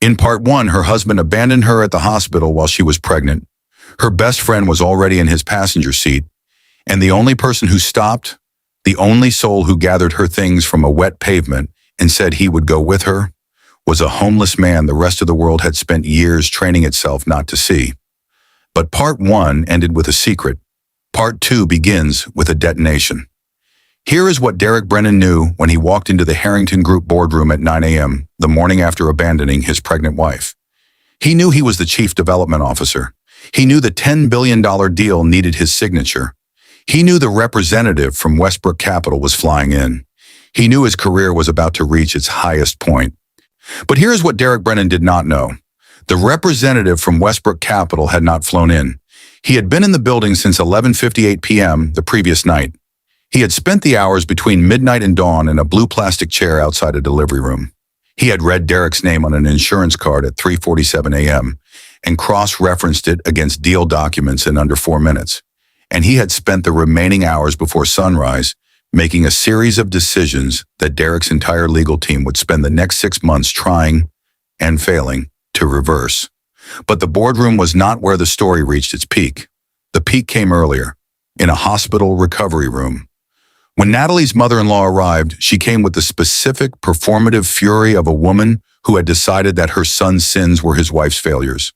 In part one, her husband abandoned her at the hospital while she was pregnant. Her best friend was already in his passenger seat, and the only person who stopped, the only soul who gathered her things from a wet pavement and said he would go with her, was a homeless man the rest of the world had spent years training itself not to see. But part one ended with a secret. Part two begins with a detonation. Here is what Derek Brennan knew when he walked into the Harrington Group boardroom at 9 a.m., the morning after abandoning his pregnant wife. He knew he was the chief development officer. He knew the $10 billion deal needed his signature. He knew the representative from Westbrook Capital was flying in. He knew his career was about to reach its highest point. But here's what Derek Brennan did not know. The representative from Westbrook Capital had not flown in. He had been in the building since 11:58 p.m. the previous night. He had spent the hours between midnight and dawn in a blue plastic chair outside a delivery room. He had read Derek's name on an insurance card at 3:47 a.m. and cross-referenced it against deal documents in under 4 minutes. And he had spent the remaining hours before sunrise making a series of decisions that Derek's entire legal team would spend the next 6 months trying and failing to reverse. But the boardroom was not where the story reached its peak. The peak came earlier, in a hospital recovery room. When Natalie's mother-in-law arrived, she came with the specific performative fury of a woman who had decided that her son's sins were his wife's failures.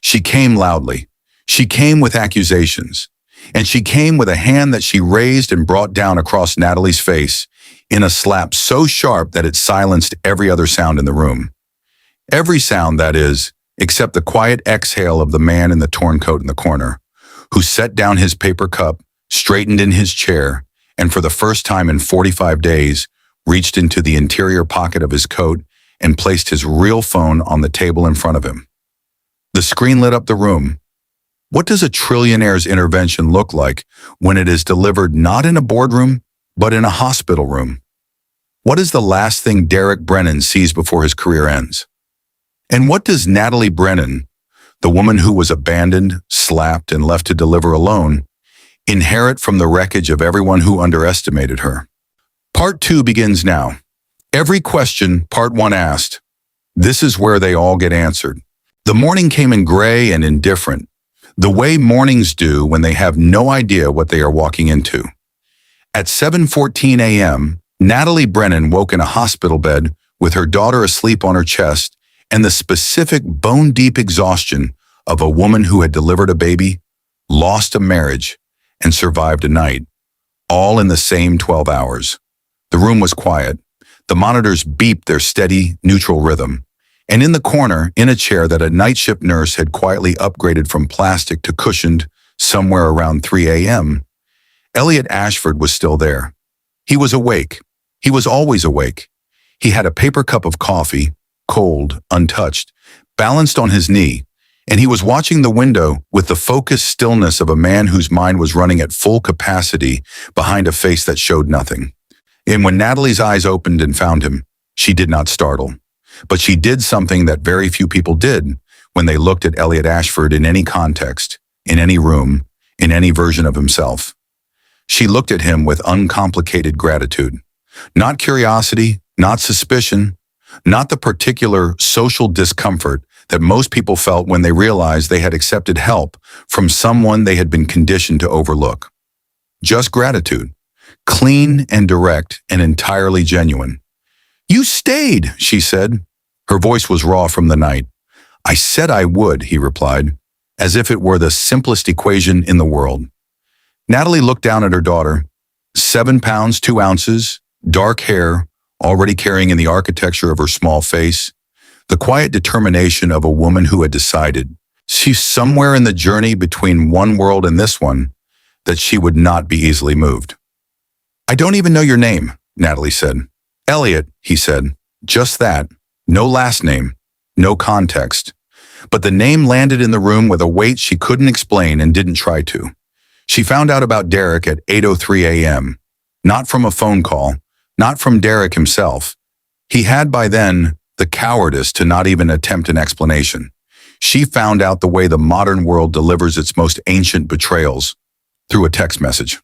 She came loudly. She came with accusations. And she came with a hand that she raised and brought down across Natalie's face in a slap so sharp that it silenced every other sound in the room. Every sound, that is, except the quiet exhale of the man in the torn coat in the corner, who set down his paper cup, straightened in his chair, and for the first time in 45 days, reached into the interior pocket of his coat and placed his real phone on the table in front of him. The screen lit up the room. What does a trillionaire's intervention look like when it is delivered not in a boardroom, but in a hospital room? What is the last thing Derek Brennan sees before his career ends? And what does Natalie Brennan, the woman who was abandoned, slapped, and left to deliver alone, inherit from the wreckage of everyone who underestimated her? Part two begins now. Every question part one asked, this is where they all get answered. The morning came in gray and indifferent, the way mornings do when they have no idea what they are walking into. At 7:14 a.m., Natalie Brennan woke in a hospital bed with her daughter asleep on her chest and the specific bone-deep exhaustion of a woman who had delivered a baby, lost a marriage, and survived a night, all in the same 12 hours. The room was quiet. The monitors beeped their steady, neutral rhythm. And in the corner, in a chair that a night shift nurse had quietly upgraded from plastic to cushioned somewhere around 3 a.m., Elliot Ashford was still there. He was awake. He was always awake. He had a paper cup of coffee, cold, untouched, balanced on his knee, and he was watching the window with the focused stillness of a man whose mind was running at full capacity behind a face that showed nothing. And when Natalie's eyes opened and found him, she did not startle. But she did something that very few people did when they looked at Elliot Ashford in any context, in any room, in any version of himself. She looked at him with uncomplicated gratitude. Not curiosity, not suspicion, not the particular social discomfort that most people felt when they realized they had accepted help from someone they had been conditioned to overlook. Just gratitude, clean and direct and entirely genuine. "You stayed," she said. Her voice was raw from the night. "I said I would," he replied, as if it were the simplest equation in the world. Natalie looked down at her daughter. 7 pounds, 2 ounces, dark hair, already carrying in the architecture of her small face, the quiet determination of a woman who had decided, she's somewhere in the journey between one world and this one, that she would not be easily moved. "I don't even know your name," Natalie said. "Elliot," he said. Just that. No last name. No context. But the name landed in the room with a weight she couldn't explain and didn't try to. She found out about Derek at 8:03 a.m. Not from a phone call. Not from Derek himself. He had by then the cowardice to not even attempt an explanation. She found out the way the modern world delivers its most ancient betrayals, through a text message.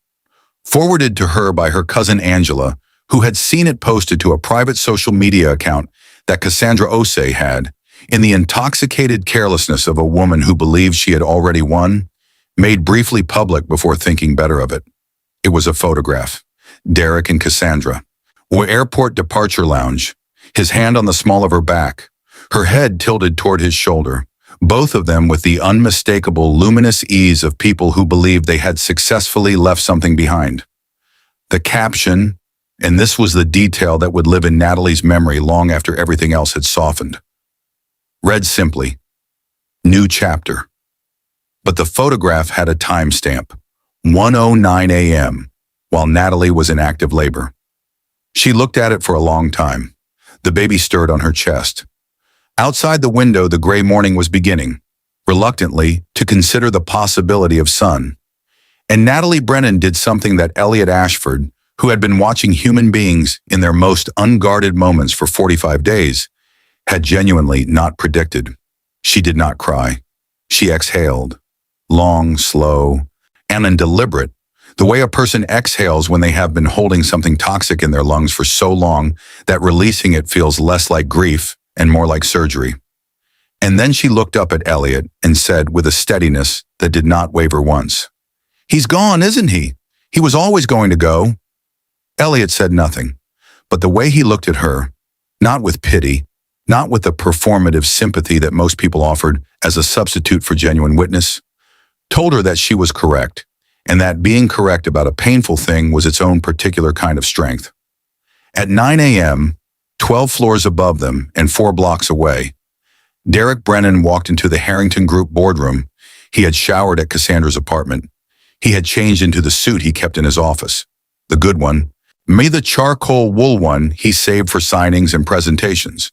Forwarded to her by her cousin Angela, who had seen it posted to a private social media account that Cassandra Osei had, in the intoxicated carelessness of a woman who believed she had already won, made briefly public before thinking better of it. It was a photograph. Derek and Cassandra. Airport departure lounge, his hand on the small of her back, her head tilted toward his shoulder, both of them with the unmistakable luminous ease of people who believed they had successfully left something behind. The caption, and this was the detail that would live in Natalie's memory long after everything else had softened, read simply, "New chapter." But the photograph had a timestamp, 1:09 a.m., while Natalie was in active labor. She looked at it for a long time. The baby stirred on her chest. Outside the window, the gray morning was beginning, reluctantly, to consider the possibility of sun. And Natalie Brennan did something that Elliot Ashford, who had been watching human beings in their most unguarded moments for 45 days, had genuinely not predicted. She did not cry. She exhaled. Long, slow, and deliberate, the way a person exhales when they have been holding something toxic in their lungs for so long that releasing it feels less like grief and more like surgery. And then she looked up at Elliot and said with a steadiness that did not waver once, "He's gone, isn't he? He was always going to go." Elliot said nothing, but the way he looked at her, not with pity, not with the performative sympathy that most people offered as a substitute for genuine witness, told her that she was correct, and that being correct about a painful thing was its own particular kind of strength. At 9 a.m., 12 floors above them and 4 blocks away, Derek Brennan walked into the Harrington Group boardroom. He had showered at Cassandra's apartment. He had changed into the suit he kept in his office, the good one, the charcoal wool one he saved for signings and presentations.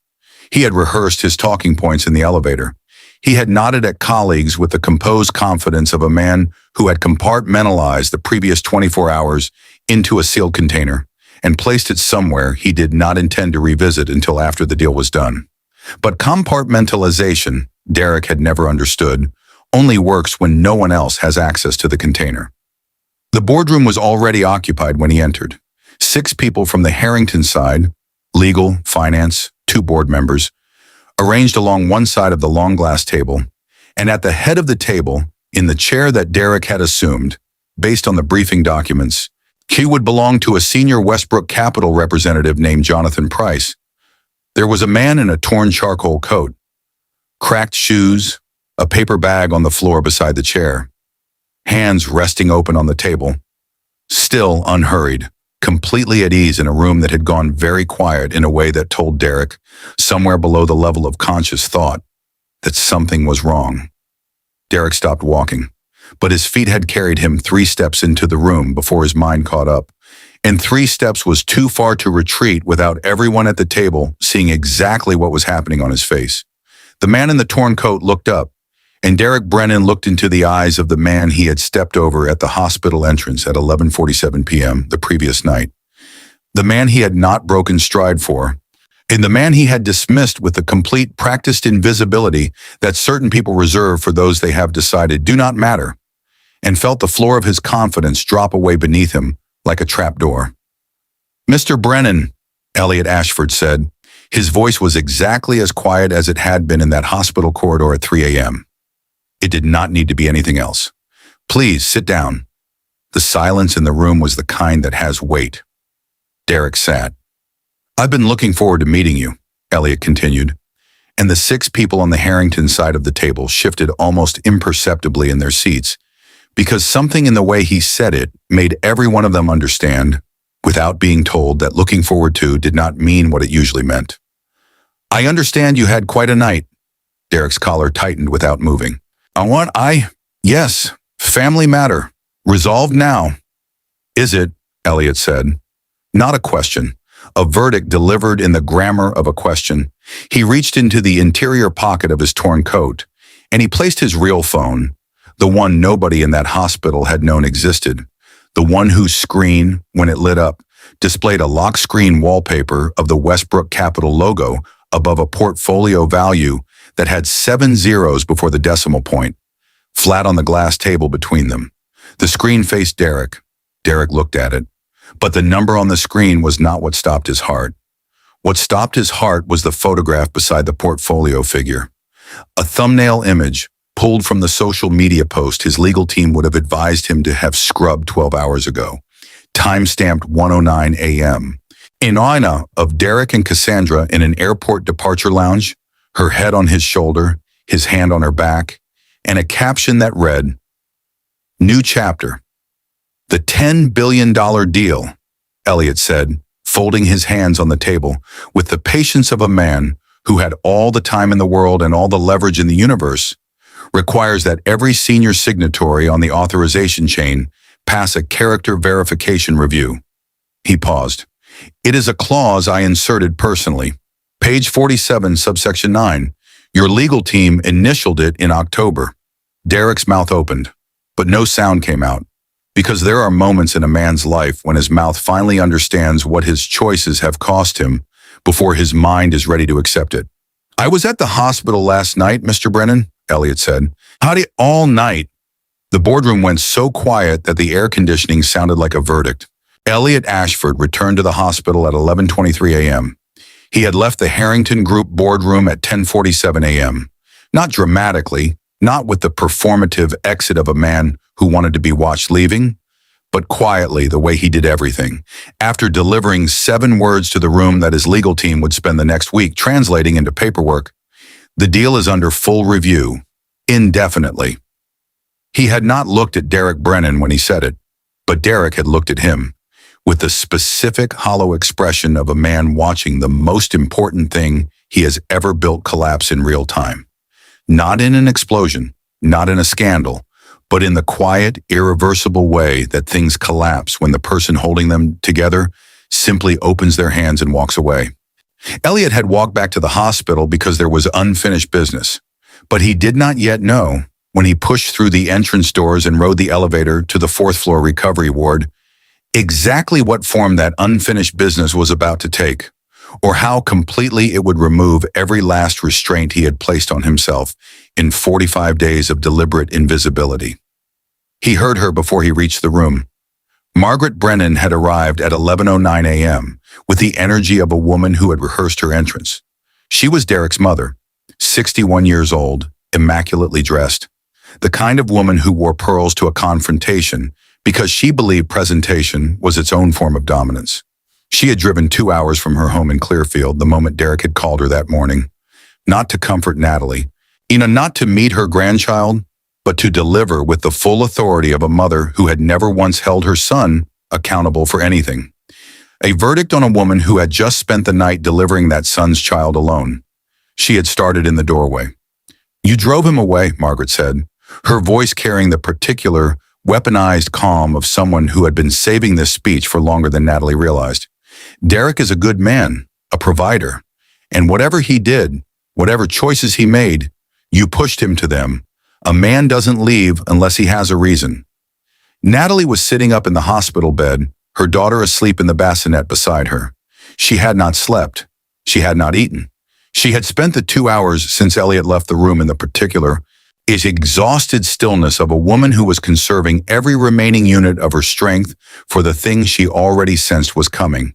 He had rehearsed his talking points in the elevator. He had nodded at colleagues with the composed confidence of a man who had compartmentalized the previous 24 hours into a sealed container and placed it somewhere he did not intend to revisit until after the deal was done. But compartmentalization, Derek had never understood, only works when no one else has access to the container. The boardroom was already occupied when he entered. 6 people from the Harrington side, legal, finance, 2 board members, arranged along one side of the long glass table, and at the head of the table, in the chair that Derek had assumed, based on the briefing documents, he would belong to a senior Westbrook Capital representative named Jonathan Price. There was a man in a torn charcoal coat, cracked shoes, a paper bag on the floor beside the chair, hands resting open on the table, still unhurried, completely at ease in a room that had gone very quiet in a way that told Derek, somewhere below the level of conscious thought, that something was wrong. Derek stopped walking, but his feet had carried him 3 steps into the room before his mind caught up, and 3 steps was too far to retreat without everyone at the table seeing exactly what was happening on his face. The man in the torn coat looked up, and Derek Brennan looked into the eyes of the man he had stepped over at the hospital entrance at 11:47 p.m. the previous night. The man he had not broken stride for, and the man he had dismissed with the complete practiced invisibility that certain people reserve for those they have decided do not matter, and felt the floor of his confidence drop away beneath him like a trapdoor. "Mr. Brennan," Elliot Ashford said. His voice was exactly as quiet as it had been in that hospital corridor at 3 a.m. It did not need to be anything else. "Please, sit down." The silence in the room was the kind that has weight. Derek sat. "I've been looking forward to meeting you," Elliot continued, and the 6 people on the Harrington side of the table shifted almost imperceptibly in their seats, because something in the way he said it made every one of them understand, without being told, that looking forward to did not mean what it usually meant. "I understand you had quite a night." Derek's collar tightened without moving. Yes, family matter. Resolved now." "Is it?" Elliot said. Not a question. A verdict delivered in the grammar of a question. He reached into the interior pocket of his torn coat, and he placed his real phone, the one nobody in that hospital had known existed, the one whose screen, when it lit up, displayed a lock screen wallpaper of the Westbrook Capital logo above a portfolio value that had 7 zeros before the decimal point, flat on the glass table between them. The screen faced Derek. Derek looked at it. But the number on the screen was not what stopped his heart. What stopped his heart was the photograph beside the portfolio figure. A thumbnail image, pulled from the social media post his legal team would have advised him to have scrubbed 12 hours ago. Time-stamped 1:09 a.m. An ina of Derek and Cassandra in an airport departure lounge, her head on his shoulder, his hand on her back, and a caption that read, "New chapter. The $10 billion deal," Elliot said, folding his hands on the table with the patience of a man who had all the time in the world and all the leverage in the universe, requires that every senior signatory on the authorization chain pass a character verification review. He paused. "It is a clause I inserted personally. Page 47, subsection 9. Your legal team initialed it in October." Derek's mouth opened, but no sound came out, because there are moments in a man's life when his mouth finally understands what his choices have cost him before his mind is ready to accept it. "I was at the hospital last night, Mr. Brennan," Elliot said. All night." The boardroom went so quiet that the air conditioning sounded like a verdict. Elliot Ashford returned to the hospital at 11:23 a.m. He had left the Harrington Group boardroom at 10:47 a.m. Not dramatically, not with the performative exit of a man who wanted to be watched leaving, but quietly the way he did everything, after delivering 7 words to the room that his legal team would spend the next week translating into paperwork. "The deal is under full review, indefinitely." He had not looked at Derek Brennan when he said it, but Derek had looked at him, with the specific hollow expression of a man watching the most important thing he has ever built collapse in real time. Not in an explosion, not in a scandal, but in the quiet, irreversible way that things collapse when the person holding them together simply opens their hands and walks away. Elliot had walked back to the hospital because there was unfinished business, but he did not yet know, when he pushed through the entrance doors and rode the elevator to the 4th-floor recovery ward, exactly what form that unfinished business was about to take, or how completely it would remove every last restraint he had placed on himself in 45 days of deliberate invisibility. He heard her before he reached the room. Margaret Brennan had arrived at 11:09 a.m. with the energy of a woman who had rehearsed her entrance. She was Derek's mother, 61 years old, immaculately dressed, the kind of woman who wore pearls to a confrontation because she believed presentation was its own form of dominance. She had driven 2 hours from her home in Clearfield the moment Derek had called her that morning, not to comfort Natalie, not to meet her grandchild, but to deliver with the full authority of a mother who had never once held her son accountable for anything. A verdict on a woman who had just spent the night delivering that son's child alone. She had started in the doorway. "You drove him away," Margaret said, her voice carrying the particular, weaponized calm of someone who had been saving this speech for longer than Natalie realized. "Derek is a good man, a provider, and whatever he did, whatever choices he made, you pushed him to them. A man doesn't leave unless he has a reason." Natalie was sitting up in the hospital bed, her daughter asleep in the bassinet beside her. She had not slept. She had not eaten. She had spent the 2 hours since Elliot left the room in the particular, exhausted stillness of a woman who was conserving every remaining unit of her strength for the thing she already sensed was coming,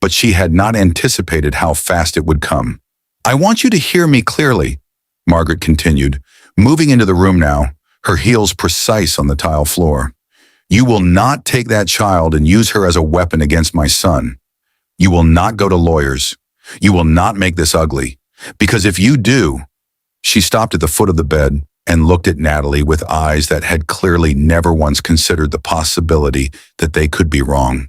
but she had not anticipated how fast it would come. "I want you to hear me clearly," Margaret continued, moving into the room now, her heels precise on the tile floor. "You will not take that child and use her as a weapon against my son. You will not go to lawyers. You will not make this ugly. Because if you do..." She stopped at the foot of the bed and looked at Natalie with eyes that had clearly never once considered the possibility that they could be wrong.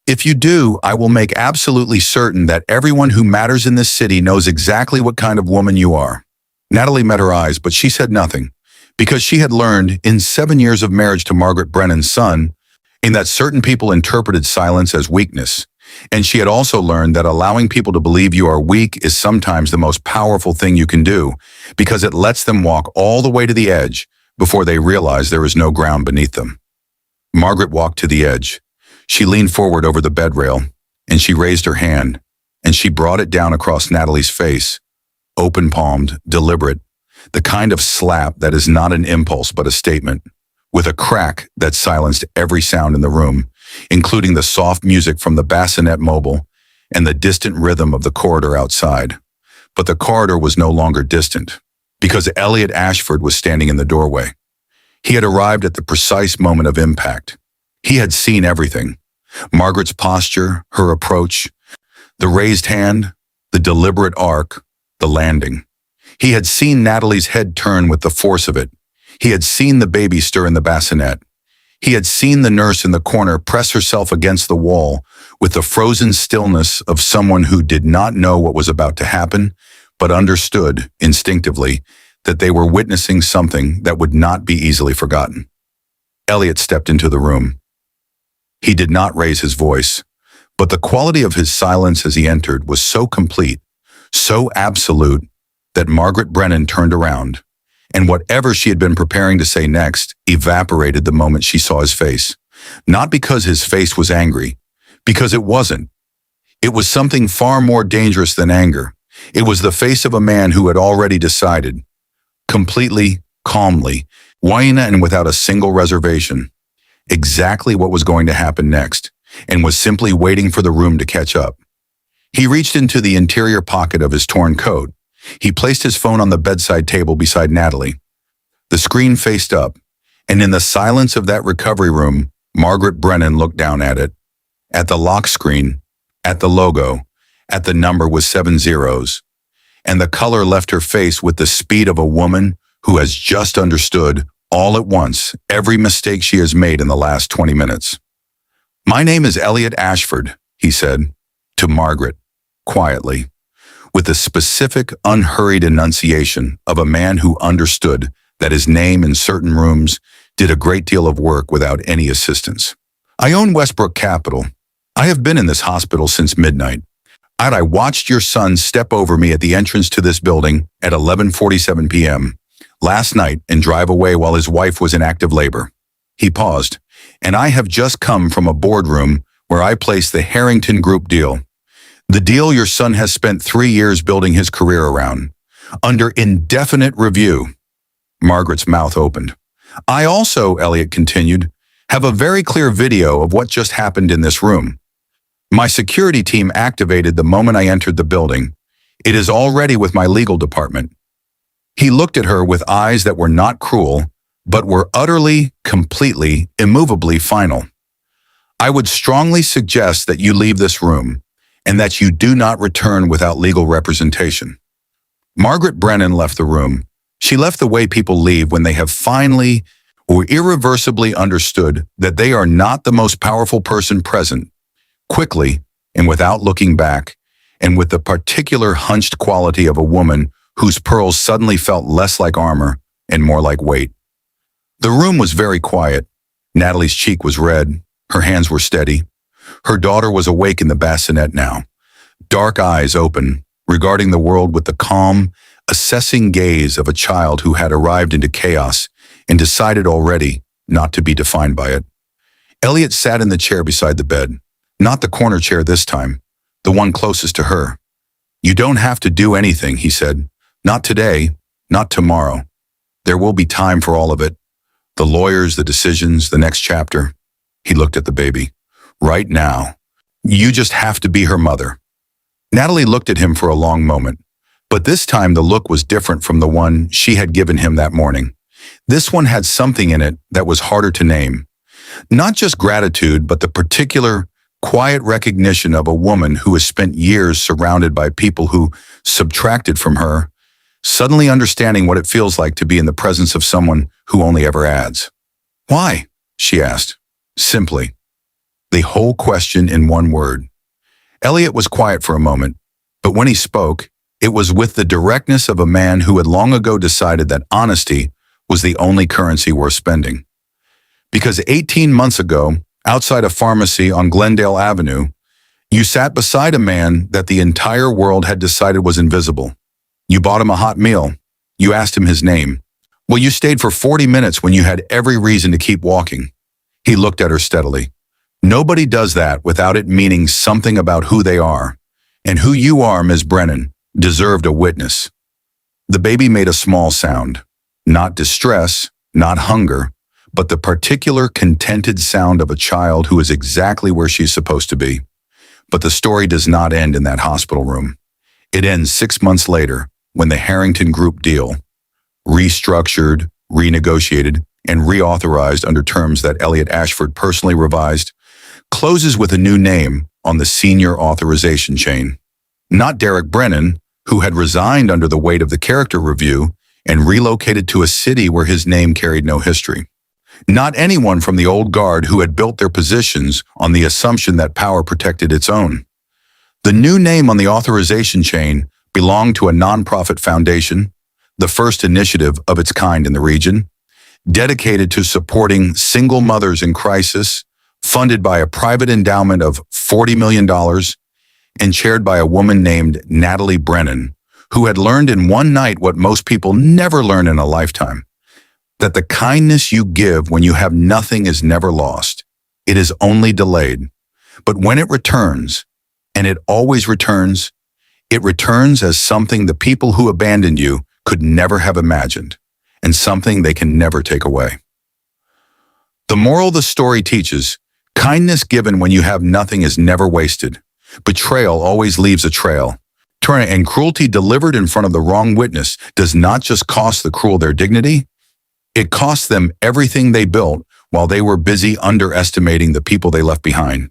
"If you do, I will make absolutely certain that everyone who matters in this city knows exactly what kind of woman you are." Natalie met her eyes, but she said nothing, because she had learned in 7 years of marriage to Margaret Brennan's son, in that certain people interpreted silence as weakness, and she had also learned that allowing people to believe you are weak is sometimes the most powerful thing you can do, because it lets them walk all the way to the edge before they realize there is no ground beneath them. Margaret walked to the edge. She leaned forward over the bed rail, and she raised her hand, and she brought it down across Natalie's face, open-palmed, deliberate, the kind of slap that is not an impulse but a statement, with a crack that silenced every sound in the room, including the soft music from the bassinet mobile and the distant rhythm of the corridor outside. But the corridor was no longer distant, because Elliot Ashford was standing in the doorway. He had arrived at the precise moment of impact. He had seen everything. Margaret's posture, her approach, the raised hand, the deliberate arc, the landing. He had seen Natalie's head turn with the force of it. He had seen the baby stir in the bassinet. He had seen the nurse in the corner press herself against the wall with the frozen stillness of someone who did not know what was about to happen, but understood, instinctively, that they were witnessing something that would not be easily forgotten. Elliot stepped into the room. He did not raise his voice, but the quality of his silence as he entered was so complete, so absolute, that Margaret Brennan turned around, and whatever she had been preparing to say next evaporated the moment she saw his face. Not because his face was angry, because it wasn't. It was something far more dangerous than anger. It was the face of a man who had already decided, completely, calmly, and without a single reservation, exactly what was going to happen next, and was simply waiting for the room to catch up. He reached into the interior pocket of his torn coat. He placed his phone on the bedside table beside Natalie. The screen faced up, and in the silence of that recovery room, Margaret Brennan looked down at it, at the lock screen, at the logo, at the number with 7 zeros, and the color left her face with the speed of a woman who has just understood, all at once, every mistake she has made in the last 20 minutes. "My name is Elliot Ashford," he said, to Margaret, quietly, with the specific, unhurried enunciation of a man who understood that his name in certain rooms did a great deal of work without any assistance. "I own Westbrook Capital. I have been in this hospital since midnight. I watched your son step over me at the entrance to this building at 11:47 p.m. last night and drive away while his wife was in active labor." He paused. "And I have just come from a boardroom where I placed the Harrington Group deal. The deal your son has spent 3 years building his career around. Under indefinite review." Margaret's mouth opened. "I also," Elliot continued, "have a very clear video of what just happened in this room. My security team activated the moment I entered the building. It is already with my legal department." He looked at her with eyes that were not cruel, but were utterly, completely, immovably final. "I would strongly suggest that you leave this room, and that you do not return without legal representation." Margaret Brennan left the room. She left the way people leave when they have finally or irreversibly understood that they are not the most powerful person present, quickly and without looking back, and with the particular hunched quality of a woman whose pearls suddenly felt less like armor and more like weight. The room was very quiet. Natalie's cheek was red. Her hands were steady. Her daughter was awake in the bassinet now, dark eyes open, regarding the world with the calm, assessing gaze of a child who had arrived into chaos and decided already not to be defined by it. Elliot sat in the chair beside the bed, not the corner chair this time, the one closest to her. "You don't have to do anything," he said. "Not today, not tomorrow. There will be time for all of it. The lawyers, the decisions, the next chapter." He looked at the baby. "Right now. You just have to be her mother." Natalie looked at him for a long moment, but this time the look was different from the one she had given him that morning. This one had something in it that was harder to name. Not just gratitude, but the particular, quiet recognition of a woman who has spent years surrounded by people who subtracted from her, suddenly understanding what it feels like to be in the presence of someone who only ever adds. "Why?" she asked, simply. The whole question in one word. Elliot was quiet for a moment, but when he spoke, it was with the directness of a man who had long ago decided that honesty was the only currency worth spending. "Because 18 months ago, outside a pharmacy on Glendale Avenue, you sat beside a man that the entire world had decided was invisible. You bought him a hot meal. You asked him his name. Well, you stayed for 40 minutes when you had every reason to keep walking." He looked at her steadily. "Nobody does that without it meaning something about who they are. And who you are, Ms. Brennan, deserved a witness." The baby made a small sound. Not distress, not hunger, but the particular contented sound of a child who is exactly where she's supposed to be. But the story does not end in that hospital room. It ends 6 months later when the Harrington Group deal, restructured, renegotiated, and reauthorized under terms that Elliot Ashford personally revised, closes with a new name on the senior authorization chain. Not Derek Brennan, who had resigned under the weight of the character review and relocated to a city where his name carried no history. Not anyone from the old guard who had built their positions on the assumption that power protected its own. The new name on the authorization chain belonged to a nonprofit foundation, the first initiative of its kind in the region, dedicated to supporting single mothers in crisis, funded by a private endowment of $40 million, and chaired by a woman named Natalie Brennan, who had learned in one night what most people never learn in a lifetime, that the kindness you give when you have nothing is never lost. It is only delayed. But when it returns, and it always returns, it returns as something the people who abandoned you could never have imagined, and something they can never take away. The moral the story teaches: kindness given when you have nothing is never wasted. Betrayal always leaves a trail. And cruelty delivered in front of the wrong witness does not just cost the cruel their dignity, it costs them everything they built while they were busy underestimating the people they left behind.